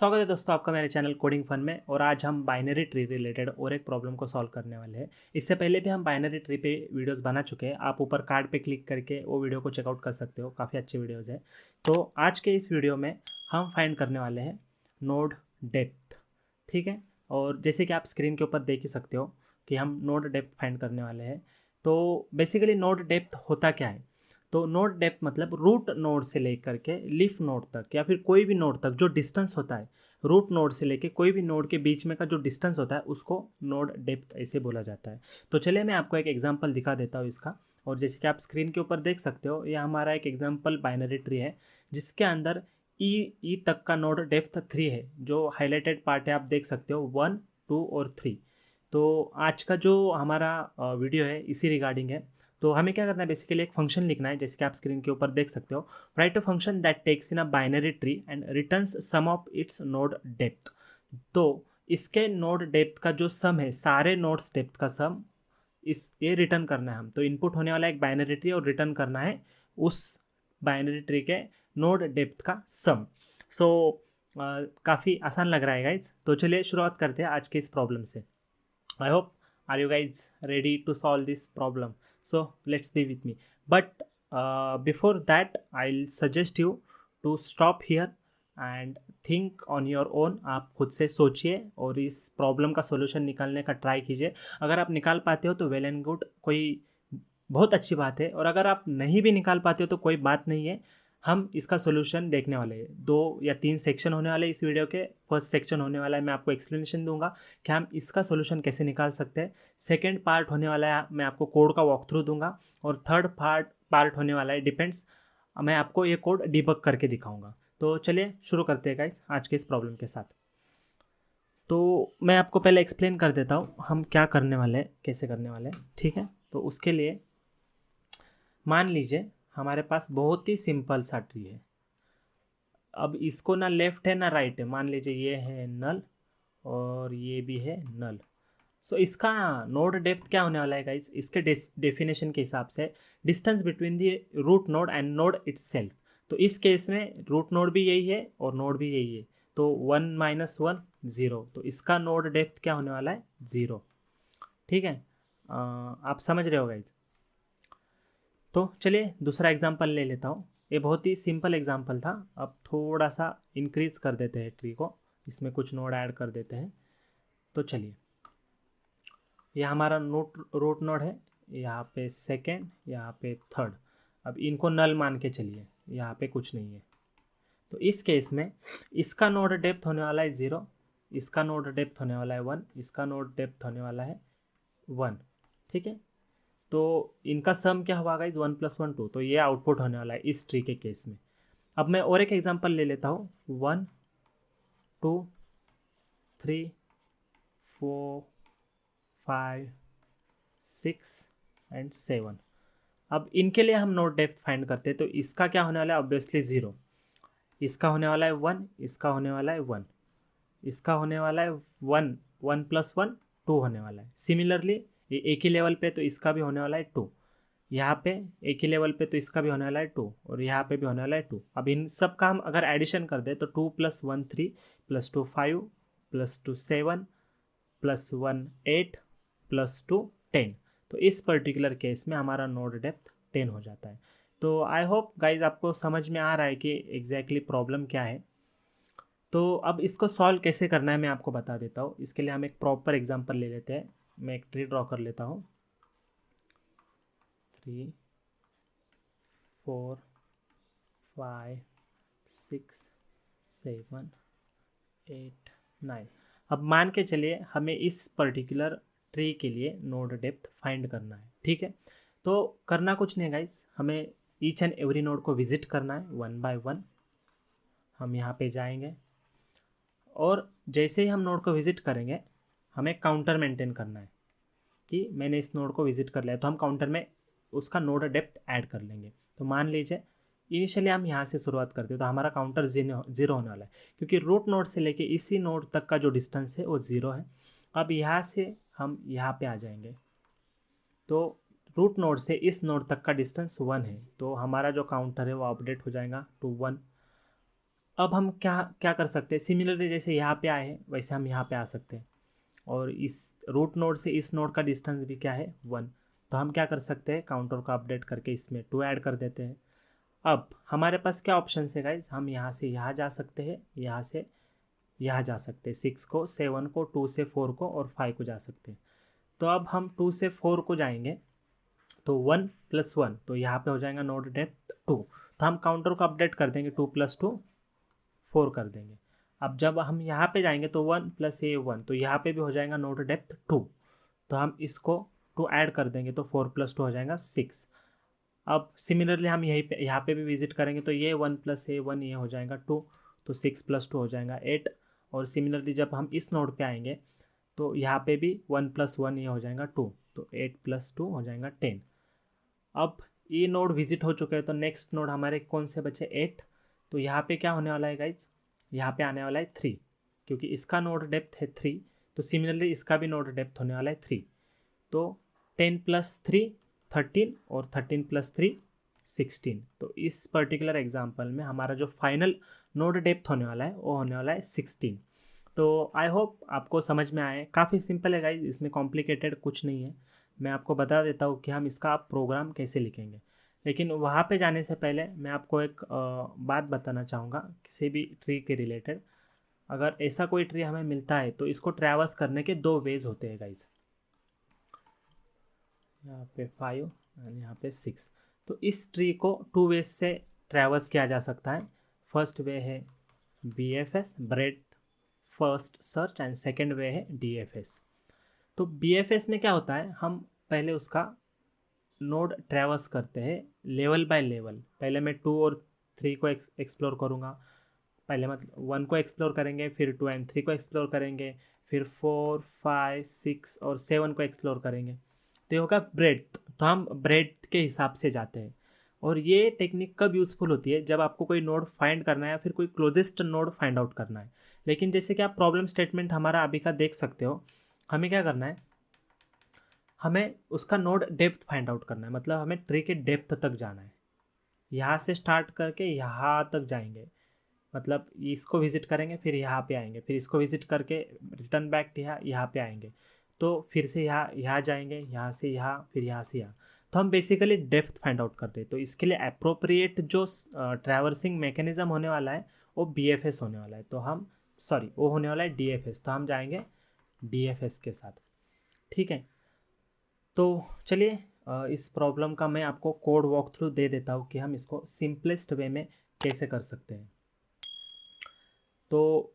स्वागत है दोस्तों आपका मेरे चैनल कोडिंग फन में। और आज हम बाइनरी ट्री रिलेटेड और एक प्रॉब्लम को सॉल्व करने वाले हैं। इससे पहले भी हम बाइनरी ट्री पे वीडियोस बना चुके हैं। आप ऊपर कार्ड पे क्लिक करके वो वीडियो को चेकआउट कर सकते हो, काफ़ी अच्छे वीडियोस है। तो आज के इस वीडियो में हम फाइंड करने वाले हैं नोड डेप्थ। ठीक है, और जैसे कि आप स्क्रीन के ऊपर देख ही सकते हो कि हम नोड डेप्थ फाइंड करने वाले हैं। तो बेसिकली नोड डेप्थ होता क्या है? तो नोड डेप्थ मतलब रूट नोड से लेकर के लीफ नोड तक या फिर कोई भी नोड तक जो डिस्टेंस होता है, रूट नोड से लेके कोई भी नोड के बीच में का जो डिस्टेंस होता है उसको नोड डेप्थ ऐसे बोला जाता है। तो चलिए मैं आपको एक एग्जांपल दिखा देता हूँ इसका। और जैसे कि आप स्क्रीन के ऊपर देख सकते हो, ये हमारा एक एग्जांपल बाइनरी ट्री है जिसके अंदर ई तक का नोड डेप्थ 3 है। जो हाईलाइटेड पार्ट है आप देख सकते हो 1, 2 और 3। तो आज का जो हमारा वीडियो है इसी रिगार्डिंग है। तो हमें क्या करना है, बेसिकली एक फंक्शन लिखना है जैसे कि आप स्क्रीन के ऊपर देख सकते हो। Write a function that takes in a binary tree and returns sum of its node depth. तो इसके नोड डेप्थ का जो सम है, सारे नोड्स डेप्थ का सम, इस ये रिटर्न करना है हम। तो इनपुट होने वाला है एक बाइनरी ट्री और रिटर्न करना है उस बाइनरी ट्री के नोड डेप्थ का सम। सो काफ़ी आसान लग रहा है गाइज। तो चलिए शुरुआत करते हैं आज के इस प्रॉब्लम से। I hope are you guys ready to solve this problem? So let's be with me. But before that, I'll suggest you to stop here and think on your own. आप खुद से सोचिए और इस प्रॉब्लम का solution निकालने का try कीजिए। अगर आप निकाल पाते हो तो वेल एंड गुड, कोई बहुत अच्छी बात है। और अगर आप नहीं भी निकाल पाते हो तो कोई बात नहीं है, हम इसका सोल्यूशन देखने वाले हैं। 2 या 3 सेक्शन होने वाले इस वीडियो के। फर्स्ट सेक्शन होने वाला है मैं आपको एक्सप्लेनेशन दूंगा कि हम इसका सोल्यूशन कैसे निकाल सकते हैं। सेकेंड पार्ट होने वाला है मैं आपको कोड का वॉक थ्रू दूंगा। और थर्ड पार्ट होने वाला है डिपेंड्स, मैं आपको ये कोड डिबग करके दिखाऊंगा। तो चलिए शुरू करते हैं गाइस आज के इस प्रॉब्लम के साथ। तो मैं आपको पहले एक्सप्लेन कर देता हूँ हम क्या करने वाले हैं, कैसे करने वाले हैं। ठीक है, तो उसके लिए मान लीजिए हमारे पास बहुत ही सिंपल सा ट्री है। अब इसको ना लेफ्ट है ना राइट है, मान लीजिए ये है नल और ये भी है नल। सो इसका नोड डेप्थ क्या होने वाला है गाइस? इसके डेफिनेशन के हिसाब से distance between the root node and node itself. तो इस केस में रूट नोड भी यही है और नोड भी यही है। तो 1 - 1 0। तो इसका नोड डेप्थ क्या होने वाला है? 0। ठीक है, आप समझ रहे हो गाइस? तो चलिए दूसरा एग्जांपल ले लेता हूँ। ये बहुत ही सिंपल एग्जांपल था। अब थोड़ा सा इंक्रीज कर देते हैं ट्री को, इसमें कुछ नोड ऐड कर देते हैं। तो चलिए, यह हमारा रूट नोड है, यहाँ पे सेकेंड, यहाँ पे थर्ड। अब इनको नल मान के चलिए, यहाँ पे कुछ नहीं है। तो इस केस में इसका नोड डेप्थ होने वाला है 0, इसका नोड डेप्थ होने वाला है 1, इसका नोड डेप्थ होने वाला है 1। ठीक है, तो इनका सम क्या हुआ गाइज? 1 + 1 2। तो ये आउटपुट होने वाला है इस ट्री के केस में। अब मैं और एक एग्जांपल ले लेता हूँ। 1 2 3 4 5 6 एंड 7। अब इनके लिए हम नोड डेप्थ फाइंड करते हैं। तो इसका क्या होने वाला है? ऑब्वियसली 0। इसका होने वाला है 1, इसका होने वाला है 1, इसका होने वाला है 1, 1 + 1 2 होने वाला है। सिमिलरली ये एक ही लेवल पे, तो इसका भी होने वाला है 2। यहाँ पे एक ही लेवल पे, तो इसका भी होने वाला है 2 और यहाँ पे भी होने वाला है 2। अब इन सब का हम अगर एडिशन कर दे तो 2 + 1 3 + 2 5 + 2 7 + 1 8 + 2 10। तो इस पर्टिकुलर केस में हमारा नोड डेप्थ 10 हो जाता है। तो आई होप गाइज आपको समझ में आ रहा है कि एग्जैक्टली प्रॉब्लम क्या है। तो अब इसको सॉल्व कैसे करना है मैं आपको बता देता हूँ। इसके लिए हम एक प्रॉपर एग्जांपल ले लेते हैं। मैं एक ट्री ड्रॉ कर लेता हूँ। 3 4 5 6 7 8 9। अब मान के चलिए हमें इस पर्टिकुलर ट्री के लिए नोड डेप्थ फाइंड करना है। ठीक है, तो करना कुछ नहीं गाइस, हमें ईच एंड एवरी नोड को विजिट करना है 1 बाय 1। हम यहाँ पे जाएंगे और जैसे ही हम नोड को विजिट करेंगे हमें काउंटर मेंटेन करना है कि मैंने इस नोड को विजिट कर लिया। तो हम काउंटर में उसका नोड डेप्थ ऐड कर लेंगे। तो मान लीजिए इनिशियली हम यहाँ से शुरुआत करते हैं, तो हमारा काउंटर 0 होने वाला है क्योंकि रूट नोड से लेके इसी नोड तक का जो डिस्टेंस है वो 0 है। अब यहाँ से हम यहाँ पे आ जाएंगे, तो रूट नोड से इस नोड तक का डिस्टेंस 1 है। तो हमारा जो काउंटर है वो अपडेट हो जाएगा टू 1। अब हम क्या क्या कर सकते हैं, सिमिलरली जैसे यहाँ पे आए हैं वैसे हम यहाँ पे आ सकते हैं, और इस रूट नोड से इस नोड का डिस्टेंस भी क्या है 1। तो हम क्या कर सकते हैं, काउंटर को अपडेट करके इसमें 2 ऐड कर देते हैं। अब हमारे पास क्या ऑप्शन है गाइज, हम यहाँ से यहाँ जा सकते हैं, यहाँ से यहाँ जा सकते हैं, 6 को 7 को 2 से 4 को और 5 को जा सकते हैं। तो अब हम 2 से 4 को जाएंगे तो 1 + 1, तो यहाँ पे हो जाएगा नोड डेप्थ 2। तो हम काउंटर को अपडेट कर देंगे, 2 + 2 4 कर देंगे। अब जब हम यहाँ पे जाएंगे तो 1 + a 1, तो यहाँ पे भी हो जाएगा नोड डेप्थ 2। तो हम इसको 2 ऐड कर देंगे तो 4 + 2 हो जाएगा 6। अब सिमिलरली हम यहीं पे यहाँ पे भी विजिट करेंगे तो ये 1 + a 1 ये हो जाएगा 2, तो 6 + 2 हो जाएगा 8। और सिमिलरली जब हम इस नोड पे आएंगे तो यहाँ पे भी 1 + 1 ये हो जाएगा 2, तो 8 + 2 हो जाएगा 10। अब ये नोड विजिट हो चुके हैं, तो नेक्स्ट नोड हमारे कौन से बचे 8। तो यहाँ पे क्या होने वाला है गाइज, यहाँ पे आने वाला है 3, क्योंकि इसका नोड डेप्थ है 3, तो सिमिलरली इसका भी नोड डेप्थ होने वाला है 3। तो 10 + 3 13 और 13 + 3 16। तो इस पर्टिकुलर एग्जांपल में हमारा जो फाइनल नोड डेप्थ होने वाला है वो होने वाला है 16। तो आई होप आपको समझ में आए, काफ़ी सिंपल है गाइज, इसमें कॉम्प्लिकेटेड कुछ नहीं है। मैं आपको बता देता हूँ कि हम इसका आप प्रोग्राम कैसे लिखेंगे, लेकिन वहाँ पे जाने से पहले मैं आपको एक बात बताना चाहूँगा किसी भी ट्री के रिलेटेड। अगर ऐसा कोई ट्री हमें मिलता है तो इसको ट्रैवर्स करने के 2 वेज होते हैं गाइज, यहाँ पे 5 और यहाँ पे 6। तो इस ट्री को 2 वेज से ट्रैवर्स किया जा सकता है। फर्स्ट वे है BFS, bread first search, and second way है DFS। तो BFS में क्या होता है, हम पहले उसका नोड ट्रैवर्स करते हैं लेवल बाय लेवल। पहले मैं 2 और 3 को एक्सप्लोर करूँगा, पहले मतलब 1 को एक्सप्लोर करेंगे, फिर 2 और 3 को एक्सप्लोर करेंगे, फिर 4 5 6 और 7 को एक्सप्लोर करेंगे। तो ये होगा ब्रेड्थ, तो हम ब्रेड्थ के हिसाब से जाते हैं। और ये टेक्निक कब यूज़फुल होती है, जब आपको कोई नोड फाइंड करना है या फिर कोई क्लोजेस्ट नोड फाइंड आउट करना है। लेकिन जैसे कि आप प्रॉब्लम स्टेटमेंट हमारा अभी का देख सकते हो, हमें क्या करना है, हमें उसका नोड डेप्थ फाइंड आउट करना है, मतलब हमें ट्री के डेप्थ तक जाना है। यहाँ से स्टार्ट करके यहाँ तक जाएंगे, मतलब इसको विजिट करेंगे, फिर यहाँ पे आएंगे, फिर इसको विजिट करके रिटर्न बैक यहाँ पे आएंगे, तो फिर से यहाँ जाएंगे, यहाँ से यहाँ, फिर यहाँ से यहाँ। तो हम बेसिकली डेप्थ फाइंड आउट करते हैं। तो इसके लिए अप्रोप्रिएट जो ट्रैवर्सिंग मैकेनिज्म होने वाला है वो BFS होने वाला है, तो हम सॉरी वो होने वाला है DFS, तो हम जाएंगे DFS के साथ। ठीक है, तो चलिए इस प्रॉब्लम का मैं आपको कोड वॉक थ्रू दे देता हूँ कि हम इसको सिंपलेस्ट वे में कैसे कर सकते हैं। तो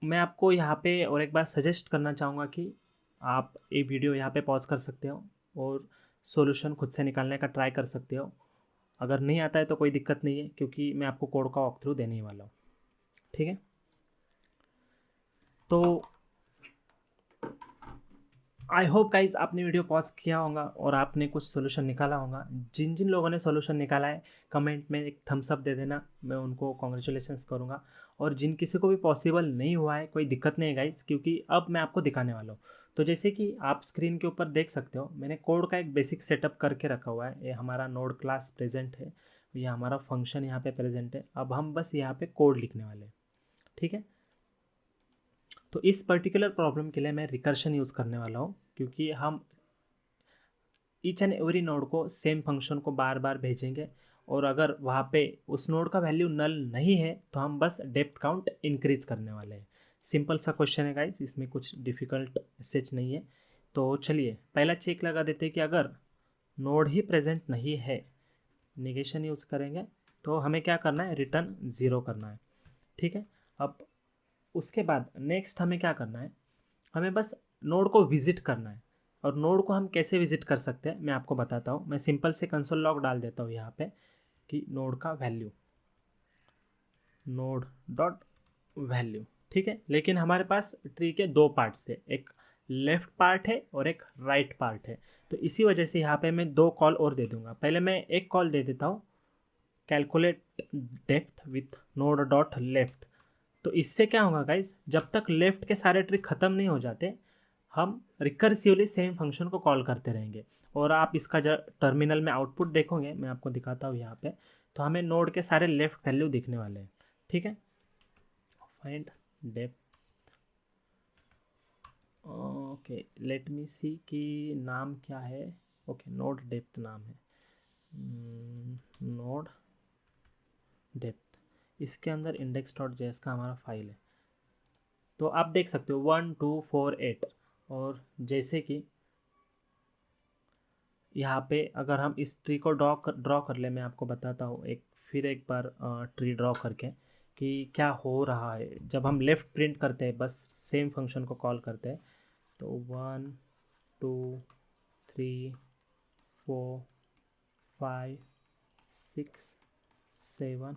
मैं आपको यहाँ पे और एक बार सजेस्ट करना चाहूँगा कि आप ये वीडियो यहाँ पे पॉज कर सकते हो और सॉल्यूशन खुद से निकालने का ट्राई कर सकते हो। अगर नहीं आता है तो कोई दिक्कत नहीं है, क्योंकि मैं आपको कोड का वॉक थ्रू देने ही वाला हूँ। ठीक है, तो आई होप गाइज आपने वीडियो पॉज किया होगा और आपने कुछ सोल्यूशन निकाला होगा। जिन जिन लोगों ने सोल्यूशन निकाला है कमेंट में एक थम्स अप दे देना, मैं उनको कॉन्ग्रेचुलेशंस करूँगा। और जिन किसी को भी पॉसिबल नहीं हुआ है कोई दिक्कत नहीं है गाइज, क्योंकि अब मैं आपको दिखाने वाला हूँ। तो जैसे कि आप स्क्रीन के ऊपर देख सकते हो, मैंने कोड का एक बेसिक सेटअप करके रखा हुआ है। ये हमारा नोड क्लास प्रेजेंट है, ये हमारा फंक्शन यहाँ पे प्रेजेंट है। अब हम बस यहाँ पे कोड लिखने वाले हैं। ठीक है, तो इस पर्टिकुलर प्रॉब्लम के लिए मैं रिकर्शन यूज़ करने वाला हूँ, क्योंकि हम ईच एंड एवरी नोड को सेम फंक्शन को बार बार भेजेंगे, और अगर वहाँ पे उस नोड का वैल्यू नल नहीं है तो हम बस डेप्थ काउंट इंक्रीज करने वाले हैं। सिंपल सा क्वेश्चन है गाइस, इसमें कुछ डिफ़िकल्ट सच नहीं है। तो चलिए पहला चेक लगा देते हैं कि अगर नोड ही प्रेजेंट नहीं है, नेगेशन यूज़ करेंगे, तो हमें क्या करना है, रिटर्न 0 करना है। ठीक है, अब उसके बाद नेक्स्ट हमें क्या करना है, हमें बस नोड को विज़िट करना है। और नोड को हम कैसे विज़िट कर सकते हैं मैं आपको बताता हूँ। मैं सिंपल से कंसोल लॉग डाल देता हूँ यहाँ पे कि नोड का वैल्यू, नोड डॉट वैल्यू। ठीक है, लेकिन हमारे पास ट्री के 2 पार्ट्स है, एक लेफ़्ट पार्ट है और एक राइट पार्ट है। तो इसी वजह से यहाँ पे मैं 2 कॉल और दे दूँगा। पहले मैं एक कॉल दे देता हूँ, calculate depth with node dot left. तो इससे क्या होगा गाइज, जब तक लेफ्ट के सारे ट्रिक ख़त्म नहीं हो जाते हम रिकर्सिवली सेम फंक्शन को कॉल करते रहेंगे। और आप इसका जब टर्मिनल में आउटपुट देखोगे, मैं आपको दिखाता हूँ यहाँ पे, तो हमें नोड के सारे लेफ्ट वैल्यू दिखने वाले हैं। ठीक है, find depth, okay let me see कि नाम क्या है। ओके नोड डेप्थ नाम है, नोड डेप्थ, इसके अंदर इंडेक्स डॉट जेएस का हमारा फाइल है। तो आप देख सकते हो 1 2 4 8, और जैसे कि यहाँ पे अगर हम इस ट्री को ड्रॉ कर ले, मैं आपको बताता हूँ फिर एक बार ट्री ड्रॉ करके कि क्या हो रहा है जब हम लेफ़्ट प्रिंट करते हैं, बस सेम फंक्शन को कॉल करते हैं। तो 1 2 3 4 5 6 7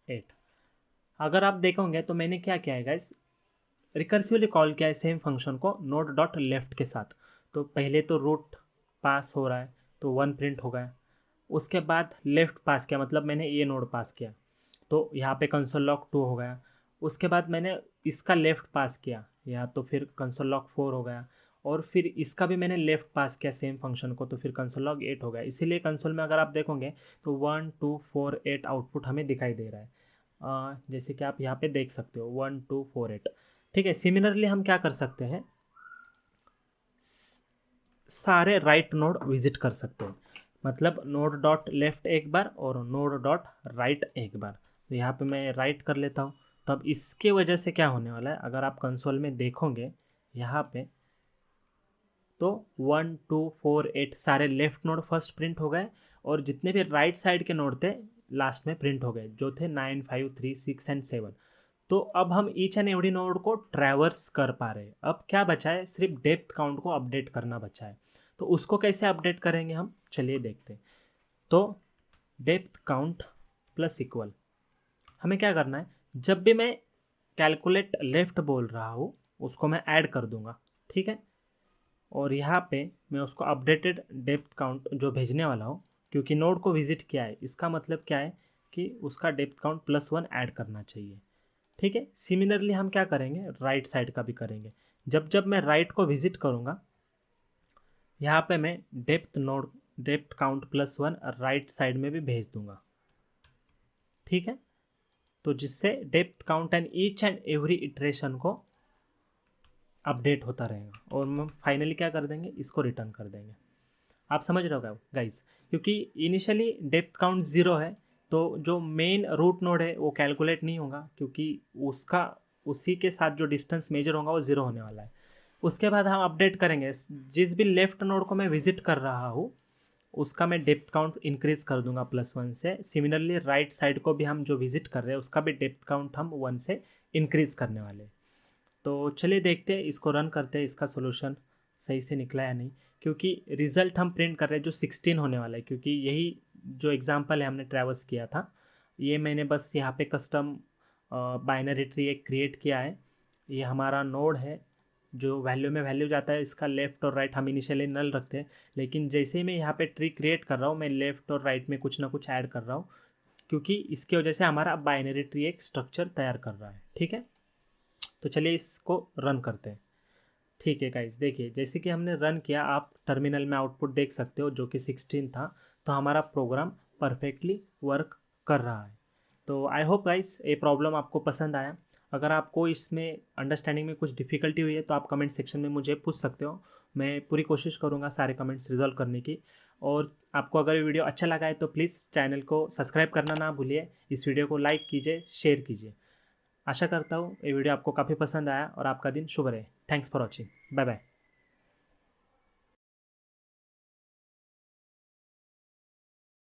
8, अगर आप देखोगे तो मैंने क्या किया है गाइस, रिकर्सिवली कॉल किया है सेम फंक्शन को नोड डॉट लेफ्ट के साथ। तो पहले तो रूट पास हो रहा है तो 1 प्रिंट हो गया, उसके बाद लेफ़्ट पास किया, मतलब मैंने ये नोड पास किया तो यहाँ पे कंसोल लॉग 2 हो गया। उसके बाद मैंने इसका लेफ़्ट पास किया या तो फिर कंसोल लॉग 4 हो गया, और फिर इसका भी मैंने लेफ़्ट पास किया सेम फंक्शन को तो फिर कंसोल लॉग 8 हो गया। इसीलिए कंसोल में अगर आप देखोगे तो 1 2 4 8 आउटपुट हमें दिखाई दे रहा है, जैसे कि आप यहाँ पे देख सकते हो 1 2 4 8। ठीक है, सिमिलरली हम क्या कर सकते हैं, सारे राइट नोड विजिट कर सकते हैं, मतलब नोड डॉट लेफ्ट एक बार और नोड डॉट राइट एक बार। तो यहाँ पे मैं राइट कर लेता हूँ। तो अब इसके वजह से क्या होने वाला है, अगर आप कंसोल में देखोगे यहाँ पे तो 1 2 4 8 सारे लेफ्ट नोड फर्स्ट प्रिंट हो गए, और जितने भी राइट साइड के नोड थे लास्ट में प्रिंट हो गए, जो थे 9 5 3 6 एंड 7। तो अब हम ईच एंड एवरी नोड को ट्रैवर्स कर पा रहे हैं। अब क्या बचा है, सिर्फ डेप्थ काउंट को अपडेट करना बचा है। तो उसको कैसे अपडेट करेंगे हम, चलिए देखते हैं। तो डेप्थ काउंट प्लस इक्वल, हमें क्या करना है, जब भी मैं कैलकुलेट लेफ्ट बोल रहा हूँ उसको मैं ऐड कर दूंगा, ठीक है। और यहाँ पे मैं उसको अपडेटेड डेप्थ काउंट जो भेजने वाला हूँ, क्योंकि नोड को विजिट किया है इसका मतलब क्या है कि उसका डेप्थ काउंट +1 ऐड करना चाहिए, ठीक है। सिमिलरली हम क्या करेंगे, राइट साइड का भी करेंगे। जब जब मैं राइट को विजिट करूँगा यहाँ पे मैं डेप्थ काउंट +1 राइट साइड में भी भेज दूंगा, ठीक है। तो जिससे depth count and each and every iteration को अपडेट होता रहेगा, और हम फाइनली क्या कर देंगे, इसको रिटर्न कर देंगे। आप समझ रहे हो गाइस, क्योंकि इनिशियली डेप्थ काउंट 0 है तो जो मेन रूट नोड है वो कैलकुलेट नहीं होगा, क्योंकि उसका उसी के साथ जो डिस्टेंस मेजर होगा वो 0 होने वाला है। उसके बाद हम अपडेट करेंगे, जिस भी लेफ्ट नोड को मैं विजिट कर रहा हूँ उसका मैं डेप्थ काउंट इंक्रीज कर दूंगा +1 से। सिमिलरली राइट साइड को भी हम जो विजिट कर रहे हैं उसका भी डेप्थ काउंट हम 1 से इंक्रीज करने वाले हैं। तो चलिए देखते हैं, इसको रन करते हैं, इसका सोल्यूशन सही से निकला या नहीं, क्योंकि रिज़ल्ट हम प्रिंट कर रहे हैं जो 16 होने वाला है, क्योंकि यही जो एग्जांपल है हमने ट्रैवर्स किया था, ये मैंने बस यहाँ पे कस्टम बाइनरी ट्री एक क्रिएट किया है। ये हमारा नोड है, जो वैल्यू में वैल्यू जाता है इसका लेफ़्ट और राइट हम इनिशियली नल रखते हैं, लेकिन जैसे ही मैं यहाँ पे ट्री क्रिएट कर रहा हूँ मैं लेफ़्ट और राइट में कुछ ना कुछ ऐड कर रहा हूँ, क्योंकि इसकी वजह से हमारा बाइनरी ट्री एक स्ट्रक्चर तैयार कर रहा है, ठीक है। तो चलिए इसको रन करते हैं। ठीक है गाइस, देखिए जैसे कि हमने रन किया आप टर्मिनल में आउटपुट देख सकते हो जो कि 16 था। तो हमारा प्रोग्राम परफेक्टली वर्क कर रहा है। तो आई होप गाइस ये प्रॉब्लम आपको पसंद आया। अगर आपको इसमें अंडरस्टैंडिंग में कुछ डिफ़िकल्टी हुई है तो आप कमेंट सेक्शन में मुझे पूछ सकते हो, मैं पूरी कोशिश करूँगा सारे कमेंट्स रिजॉल्व करने की। और आपको अगर ये वीडियो अच्छा लगा है तो प्लीज़ चैनल को सब्सक्राइब करना ना भूलिए, इस वीडियो को लाइक कीजिए, शेयर कीजिए। आशा करता हूँ ये वीडियो आपको काफ़ी पसंद आया और आपका दिन शुभ रहे। Thanks for watching, bye bye.